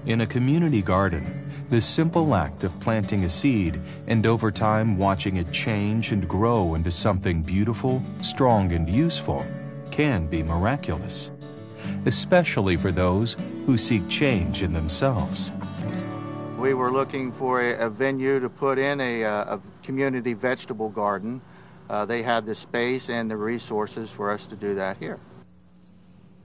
In a community garden, the simple act of planting a seed and over time watching it change and grow into something beautiful, strong, and useful can be miraculous, especially for those who seek change in themselves. We were looking for a venue to put in a community vegetable garden. They had the space and the resources for us to do that here.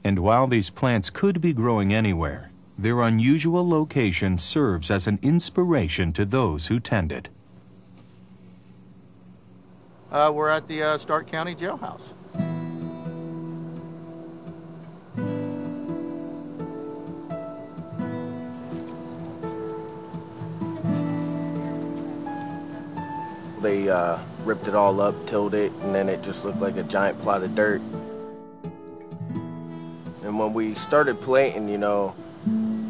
And while these plants could be growing anywhere, their unusual location serves as an inspiration to those who tend it. We're at the Stark County Jailhouse. They ripped it all up, tilled it, and then it just looked like a giant plot of dirt. And when we started planting, you know,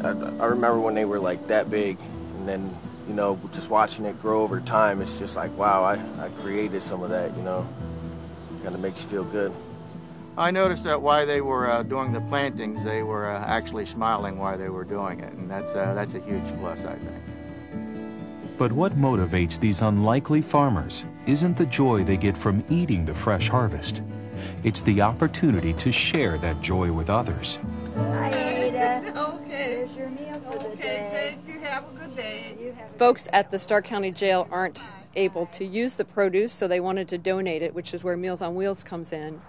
I remember when they were like that big, and then, you know, just watching it grow over time, it's just like, wow, I created some of that, you know. Kind of makes you feel good. I noticed that while they were doing the plantings, they were actually smiling while they were doing it, and that's a huge plus, I think. But what motivates these unlikely farmers isn't the joy they get from eating the fresh harvest. It's the opportunity to share that joy with others. Hi, Ada. Okay. Here's your meal for the day. Thank you. Have a good day. Folks at the Stark County Jail aren't able to use the produce, so they wanted to donate it, which is where Meals on Wheels comes in.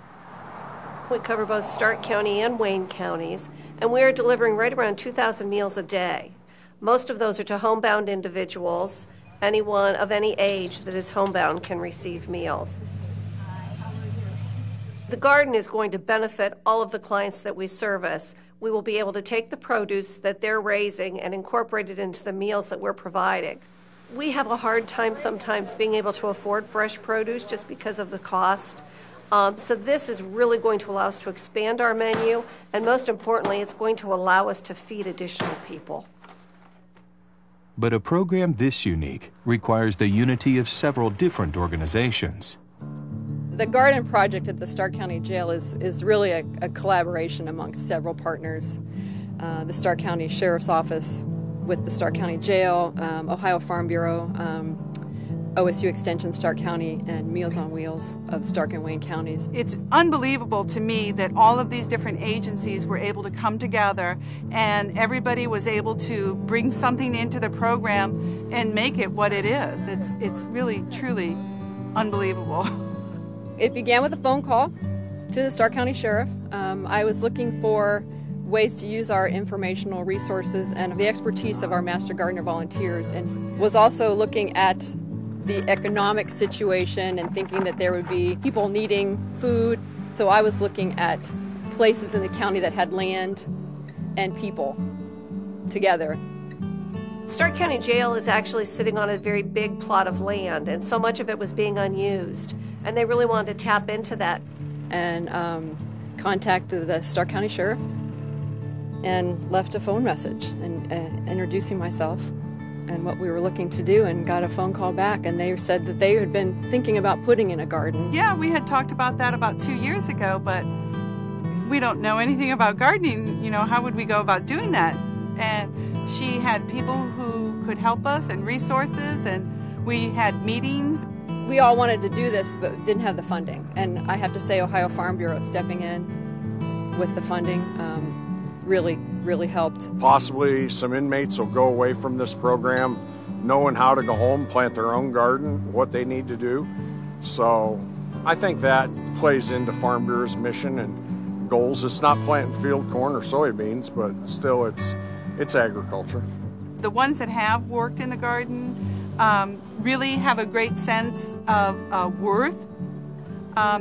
We cover both Stark County and Wayne counties, and we are delivering right around 2,000 meals a day. Most of those are to homebound individuals. Anyone of any age that is homebound can receive meals. The garden is going to benefit all of the clients that we service. We will be able to take the produce that they're raising and incorporate it into the meals that we're providing. We have a hard time sometimes being able to afford fresh produce just because of the cost. So this is really going to allow us to expand our menu, and most importantly, it's going to allow us to feed additional people. But a program this unique requires the unity of several different organizations. The garden project at the Stark County Jail is really a collaboration amongst several partners. The Stark County Sheriff's Office with the Stark County Jail, Ohio Farm Bureau, OSU Extension Stark County, and Meals on Wheels of Stark and Wayne counties. It's unbelievable to me that all of these different agencies were able to come together and everybody was able to bring something into the program and make it what it is. It's really, truly unbelievable. It began with a phone call to the Stark County Sheriff. I was looking for ways to use our informational resources and the expertise of our Master Gardener volunteers, and was also looking at the economic situation and thinking that there would be people needing food. So I was looking at places in the county that had land and people together. Stark County Jail is actually sitting on a very big plot of land, and so much of it was being unused, and they really wanted to tap into that. And contacted the Stark County Sheriff and left a phone message and introducing myself and what we were looking to do, and got a phone call back, and they said that they had been thinking about putting in a garden. Yeah, we had talked about that about 2 years ago, but we don't know anything about gardening. You know, how would we go about doing that? And she had people who could help us and resources, and we had meetings. We all wanted to do this, but didn't have the funding. And I have to say, Ohio Farm Bureau stepping in with the funding really helped. Possibly some inmates will go away from this program knowing how to go home, plant their own garden, what they need to do. So I think that plays into Farm Bureau's mission and goals. It's not planting field corn or soybeans, but still it's agriculture. The ones that have worked in the garden really have a great sense of worth.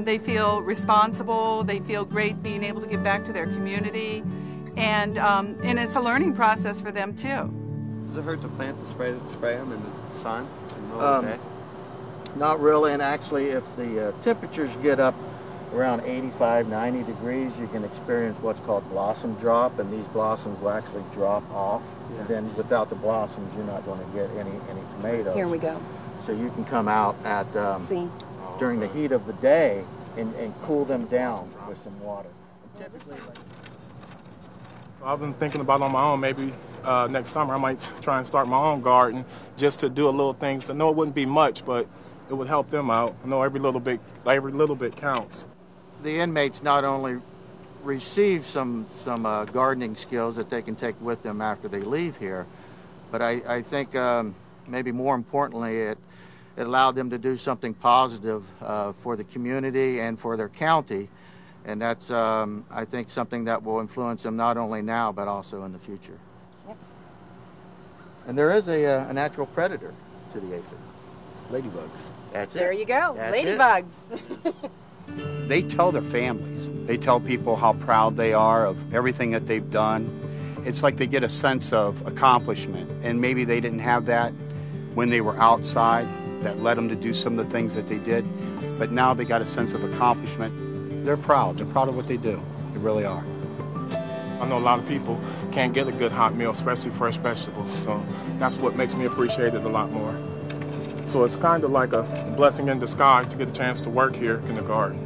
They feel responsible. They feel great being able to give back to their community. And it's a learning process for them too. Does it hurt to plant to spray them in the sun in the middle of the day? Not really, and actually if the temperatures get up around 85, 90 degrees, you can experience what's called blossom drop, and these blossoms will actually drop off. Yeah. And then without the blossoms, you're not going to get any tomatoes. Here we go. So you can come out at during the heat of the day and cool them down with some water. And typically, I've been thinking about on my own, maybe next summer I might try and start my own garden just to do a little things. I know it wouldn't be much, but it would help them out. I know every little bit counts. The inmates not only receive some gardening skills that they can take with them after they leave here, but I think maybe more importantly, it allowed them to do something positive for the community and for their county. And that's, I think, something that will influence them not only now, but also in the future. Yep. And there is a natural predator to the aphid. Ladybugs. That's it. There you go. That's Ladybugs. They tell their families. They tell people how proud they are of everything that they've done. It's like they get a sense of accomplishment, and maybe they didn't have that when they were outside that led them to do some of the things that they did, but now they got a sense of accomplishment. They're proud of what they do. They really are. I know a lot of people can't get a good hot meal, especially fresh vegetables, so that's what makes me appreciate it a lot more. So it's kind of like a blessing in disguise to get a chance to work here in the garden.